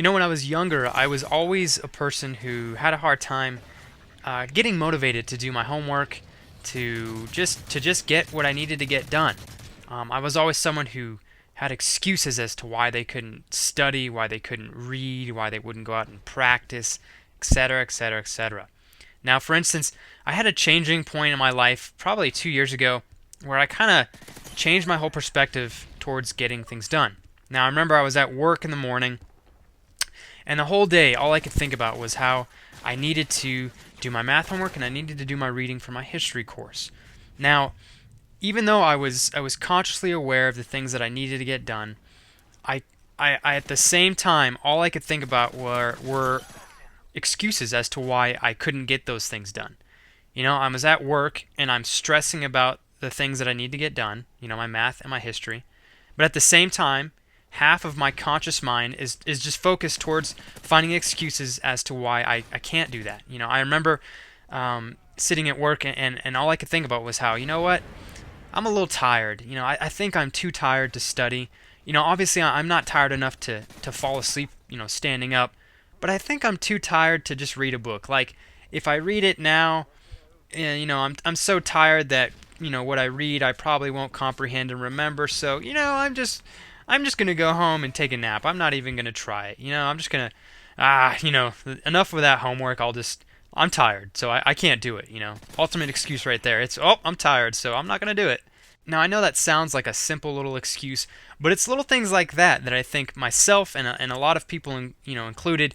When I was younger, I was always a person who had a hard time getting motivated to do my homework, to just get what I needed to get done. I was always someone who had excuses as to why they couldn't study, why they couldn't read, why they wouldn't go out and practice, etc., etc., etc. Now, for instance, I had a changing point in my life probably 2 years ago where I kind of changed my whole perspective towards getting things done. Now, I remember I was at work in the morning, and the whole day, all I could think about was how I needed to do my math homework and I needed to do my reading for my history course. Now, even though I was consciously aware of the things that I needed to get done, I, I at the same time, all I could think about were excuses as to why I couldn't get those things done. I was at work and I'm stressing about the things that I need to get done, my math and my history. But at the same time, half of my conscious mind is just focused towards finding excuses as to why I can't do that. I remember sitting at work and all I could think about was how, you know what, I'm a little tired. I think I'm too tired to study. Obviously I'm not tired enough to fall asleep, standing up, but I think I'm too tired to just read a book. Like, if I read it now, I'm so tired that what I read I probably won't comprehend and remember. So I'm just gonna go home and take a nap. I'm not even gonna try it. I'm just gonna enough with that homework. I'm tired, so I can't do it. Ultimate excuse right there. It's, oh, I'm tired, so I'm not gonna do it. Now, I know that sounds like a simple little excuse, but it's little things like that I think myself and a lot of people, included,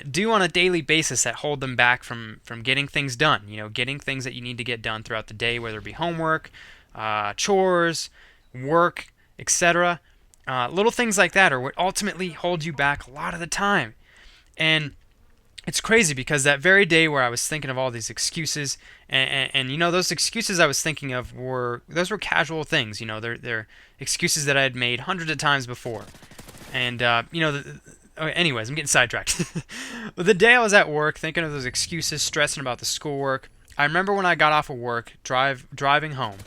do on a daily basis that hold them back from getting things done. Getting things that you need to get done throughout the day, whether it be homework, chores, work, etc. Little things like that are what ultimately hold you back a lot of the time. And it's crazy because that very day where I was thinking of all these excuses, and those excuses I was thinking of were casual things. They're excuses that I had made hundreds of times before. And anyways, I'm getting sidetracked. But the day I was at work thinking of those excuses, stressing about the schoolwork, I remember when I got off of work, driving home,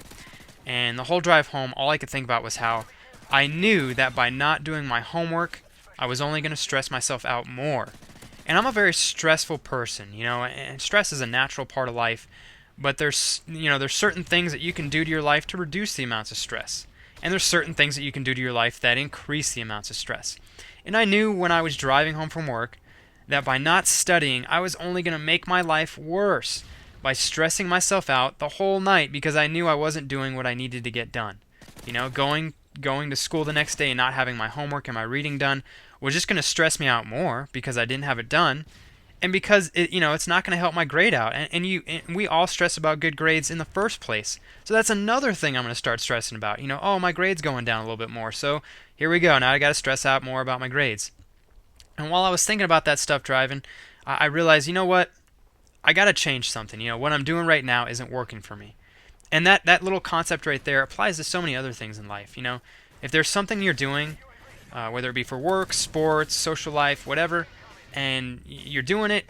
and the whole drive home, all I could think about was how I knew that by not doing my homework, I was only going to stress myself out more. And I'm a very stressful person, and stress is a natural part of life, but there's certain things that you can do to your life to reduce the amounts of stress. And there's certain things that you can do to your life that increase the amounts of stress. And I knew when I was driving home from work that by not studying, I was only going to make my life worse by stressing myself out the whole night because I knew I wasn't doing what I needed to get done. Going to school the next day and not having my homework and my reading done was just going to stress me out more because I didn't have it done, and because it's not going to help my grade out. And we all stress about good grades in the first place. So that's another thing I'm going to start stressing about. Oh, my grade's going down a little bit more. So here we go. Now I got to stress out more about my grades. And while I was thinking about that stuff driving, I realized, what? I got to change something. What I'm doing right now isn't working for me. And that little concept right there applies to so many other things in life. If there's something you're doing, whether it be for work, sports, social life, whatever, and you're doing it,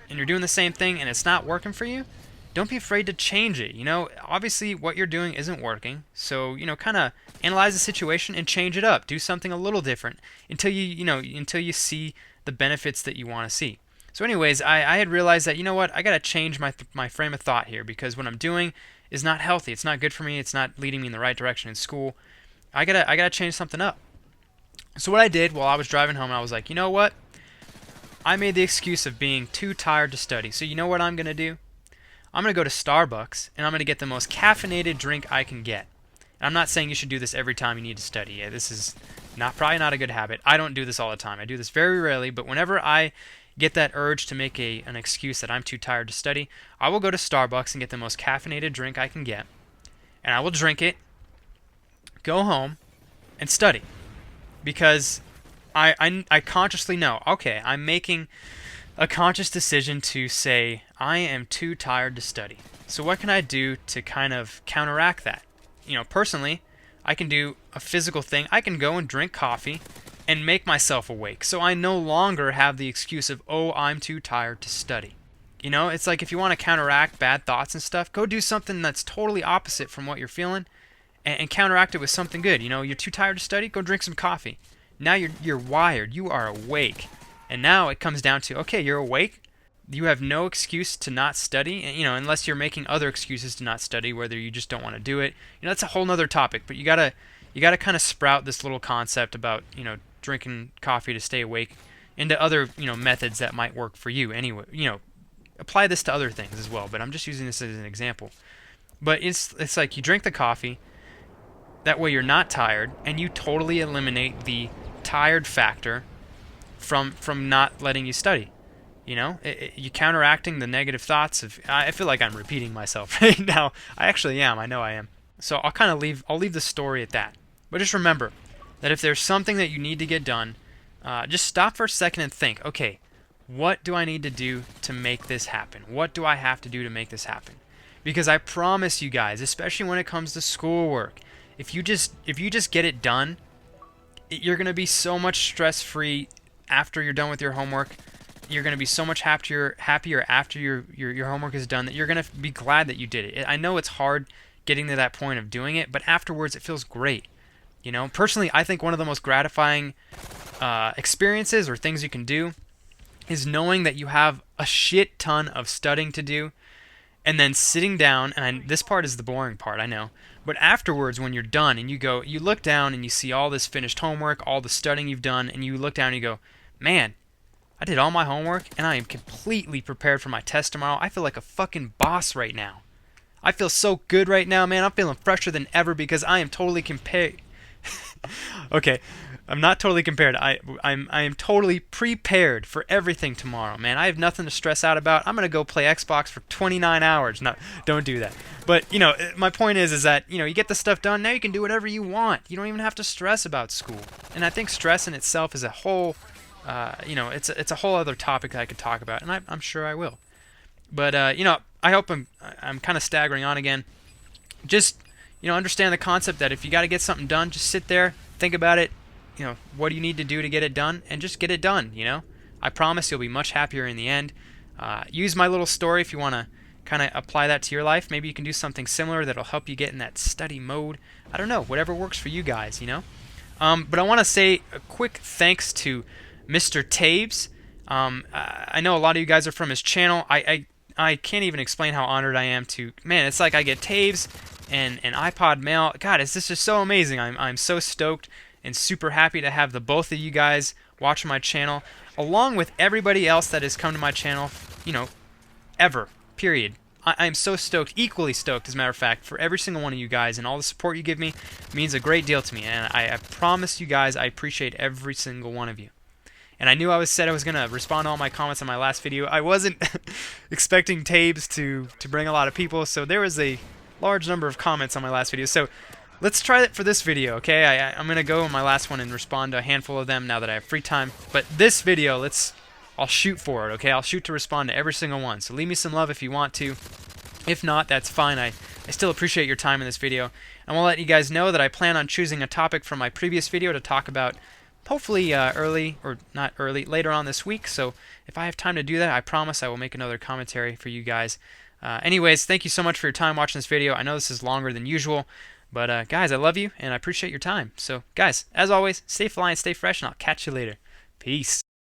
and you're doing the same thing, and it's not working for you, don't be afraid to change it. Obviously what you're doing isn't working, so kind of analyze the situation and change it up. Do something a little different until you see the benefits that you want to see. So, anyways, I had realized that I got to change my frame of thought here because what I'm doing is not healthy. It's not good for me. It's not leading me in the right direction in school. I gotta change something up. So what I did while I was driving home, I was like, you know what? I made the excuse of being too tired to study. So you know what I'm gonna do? I'm gonna go to Starbucks and I'm gonna get the most caffeinated drink I can get. And I'm not saying you should do this every time you need to study. Yeah, this is probably not a good habit. I don't do this all the time. I do this very rarely, but whenever I get that urge to make an excuse that I'm too tired to study, I will go to Starbucks and get the most caffeinated drink I can get, and I will drink it, go home, and study. Because I consciously know, okay, I'm making a conscious decision to say, I am too tired to study. So what can I do to kind of counteract that? Personally, I can do a physical thing. I can go and drink coffee and make myself awake. So I no longer have the excuse of, oh, I'm too tired to study. It's like if you want to counteract bad thoughts and stuff, go do something that's totally opposite from what you're feeling and counteract it with something good. You're too tired to study, go drink some coffee. Now you're wired. You are awake. And now it comes down to, okay, you're awake. You have no excuse to not study, and, unless you're making other excuses to not study, whether you just don't want to do it. That's a whole nother topic. But you gotta kind of sprout this little concept about drinking coffee to stay awake into other methods that might work for you. Anyway, apply this to other things as well. But I'm just using this as an example. But it's like you drink the coffee. That way you're not tired, and you totally eliminate the tired factor from not letting you study. You counteracting the negative thoughts of. I feel like I'm repeating myself right now. I actually am. I know I am. So I'll leave the story at that. But just remember that if there's something that you need to get done, just stop for a second and think. Okay, what do I need to do to make this happen? What do I have to do to make this happen? Because I promise you guys, especially when it comes to schoolwork, if you just get it done, you're gonna be so much stress-free after you're done with your homework. You're going to be so much happier after your homework is done that you're going to be glad that you did it. I know it's hard getting to that point of doing it, but afterwards it feels great. Personally, I think one of the most gratifying experiences or things you can do is knowing that you have a shit ton of studying to do, and then sitting down, and this part is the boring part, I know, but afterwards when you're done and you look down and you see all this finished homework, all the studying you've done, and you look down and you go, man, I did all my homework, and I am completely prepared for my test tomorrow. I feel like a fucking boss right now. I feel so good right now, man. I'm feeling fresher than ever because I am totally compared. Okay, I'm not totally compared. I am totally prepared for everything tomorrow, man. I have nothing to stress out about. I'm gonna go play Xbox for 29 hours. No, don't do that. But my point is that you get the stuff done. Now you can do whatever you want. You don't even have to stress about school. And I think stress in itself is a whole. It's a whole other topic that I could talk about, and I'm sure I will. But I hope I'm kind of staggering on again. Just understand the concept that if you got to get something done, just sit there, think about it. What do you need to do to get it done, and just get it done. I promise you'll be much happier in the end. Use my little story if you want to kind of apply that to your life. Maybe you can do something similar that'll help you get in that study mode. I don't know, whatever works for you guys. But I want to say a quick thanks to Mr. Taves. I know a lot of you guys are from his channel. I can't even explain how honored I am to. Man, it's like I get Taves and iPod Mail. God, it's just so amazing. I'm so stoked and super happy to have the both of you guys watch my channel, along with everybody else that has come to my channel. Ever. Period. I'm so stoked, equally stoked, as a matter of fact, for every single one of you guys, and all the support you give me means a great deal to me. And I promise you guys, I appreciate every single one of you. And I knew I said I was going to respond to all my comments on my last video. I wasn't expecting Tabes to bring a lot of people, so there was a large number of comments on my last video. So let's try it for this video, okay? I'm going to go on my last one and respond to a handful of them now that I have free time. But this video, I'll shoot for it, okay? I'll shoot to respond to every single one. So leave me some love if you want to. If not, that's fine. I still appreciate your time in this video. And we'll let you guys know that I plan on choosing a topic from my previous video to talk about hopefully later on this week. So if I have time to do that, I promise I will make another commentary for you guys. Anyways, thank you so much for your time watching this video. I know this is longer than usual, but guys, I love you and I appreciate your time. So guys, as always, stay fly and stay fresh, and I'll catch you later. Peace.